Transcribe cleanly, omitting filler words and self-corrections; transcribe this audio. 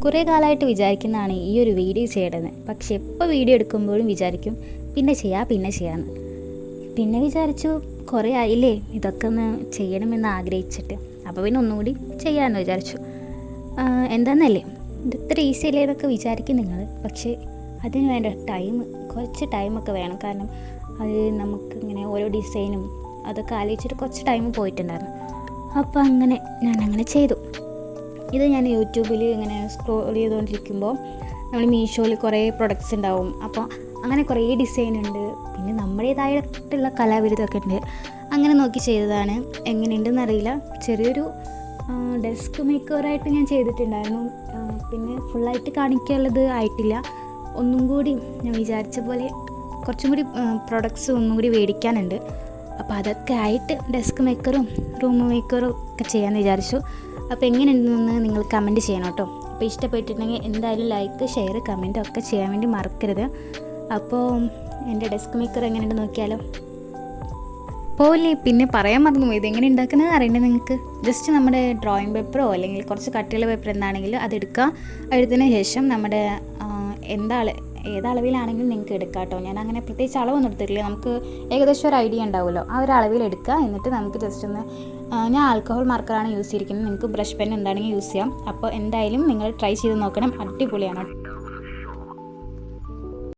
കുറേ കാലമായിട്ട് വിചാരിക്കുന്നതാണ് ഈ ഒരു വീഡിയോ ചെയ്യണമെന്ന്. പക്ഷെ എപ്പോൾ വീഡിയോ എടുക്കുമ്പോഴും വിചാരിക്കും പിന്നെ ചെയ്യാമെന്ന്. പിന്നെ വിചാരിച്ചു കുറേ ആയില്ലേ ഇതൊക്കെ ഒന്ന് ചെയ്യണമെന്ന് ആഗ്രഹിച്ചിട്ട്, അപ്പോൾ പിന്നെ ഒന്നുകൂടി ചെയ്യാമെന്ന് വിചാരിച്ചു. എന്താണെന്നല്ലേ, ഇത് ഇത്ര ഈസി അല്ലേ എന്നൊക്കെ വിചാരിക്കും നിങ്ങൾ. പക്ഷേ അതിന് വേണ്ട കുറച്ച് ടൈമൊക്കെ വേണം. കാരണം അത് നമുക്കിങ്ങനെ ഓരോ ഡിസൈനും അതൊക്കെ ആലോചിച്ചിട്ട് കുറച്ച് ടൈം പോയിട്ടുണ്ടായിരുന്നു. അപ്പോൾ ഞാനങ്ങനെ ചെയ്തു. ഇത് ഞാൻ യൂട്യൂബിൽ ഇങ്ങനെ സ്ക്രോൾ ചെയ്തുകൊണ്ടിരിക്കുമ്പോൾ നമ്മൾ മീഷോയിൽ കുറേ പ്രൊഡക്ട്സ് ഉണ്ടാവും. അപ്പോൾ അങ്ങനെ കുറേ ഡിസൈൻ ഉണ്ട്, പിന്നെ നമ്മുടേതായിട്ടുള്ള കലാവിരുദ്ധമൊക്കെ ഉണ്ട്. അങ്ങനെ നോക്കി ചെയ്തതാണ്. എങ്ങനെയുണ്ടെന്ന് അറിയില്ല. ചെറിയൊരു ഡെസ്ക് മേക്കറായിട്ട് ഞാൻ ചെയ്തിട്ടുണ്ടായിരുന്നു. പിന്നെ ഫുള്ളായിട്ട് കാണിക്കാനുള്ളത് ആയിട്ടില്ല. ഒന്നും കൂടി ഞാൻ വിചാരിച്ച പോലെ കുറച്ചും കൂടി പ്രൊഡക്ട്സ് ഒന്നും കൂടി മേടിക്കാനുണ്ട്. അപ്പോൾ അതൊക്കെ ആയിട്ട് ഡെസ്ക് മേക്കറും റൂം മേക്കറും ഒക്കെ ചെയ്യാമെന്ന് വിചാരിച്ചു. അപ്പോൾ എങ്ങനെയുണ്ടെന്ന് നിങ്ങൾ കമൻറ്റ് ചെയ്യണം കേട്ടോ. അപ്പോൾ ഇഷ്ടപ്പെട്ടിട്ടുണ്ടെങ്കിൽ എന്തായാലും ലൈക്ക്, ഷെയർ, കമൻറ്റ് ഒക്കെ ചെയ്യാൻ വേണ്ടി മറക്കരുത്. അപ്പോൾ എൻ്റെ ഡെസ്ക് മേക്കർ എങ്ങനെയുണ്ടെന്ന് നോക്കിയാലോ. പോലെ പിന്നെ പറയാൻ മറന്നു പോയി, ഇതെങ്ങനെ ഉണ്ടാക്കുന്നത് അറിയണ്ടേ നിങ്ങൾക്ക്. ജസ്റ്റ് നമ്മുടെ ഡ്രോയിങ് പേപ്പറോ അല്ലെങ്കിൽ കുറച്ച് കട്ടിയുള്ള പേപ്പർ എന്താണെങ്കിലും അതെടുക്കുക. എടുത്തതിന് ശേഷം നമ്മുടെ ഏതളവിലാണെങ്കിലും നിങ്ങൾക്ക് എടുക്കാം കേട്ടോ. ഞാൻ അങ്ങനെ പ്രത്യേകിച്ച് അളവൊന്നും എടുത്തിട്ടില്ല. നമുക്ക് ഏകദേശം ഒരു ഐഡിയ ഉണ്ടാവുമല്ലോ, ആ ഒരു അളവിൽ എടുക്കുക. എന്നിട്ട് നമുക്ക് ജസ്റ്റ് ഒന്ന്, ഞാൻ ആൽക്കഹോൾ മാർക്കറാണ് യൂസ് ചെയ്തിരിക്കുന്നത്. നിങ്ങൾക്ക് ബ്രഷ് പെൻ എന്താണെങ്കിൽ യൂസ് ചെയ്യാം. അപ്പോൾ എന്തായാലും നിങ്ങൾ ട്രൈ ചെയ്ത് നോക്കണം, അടിപൊളിയാണ്.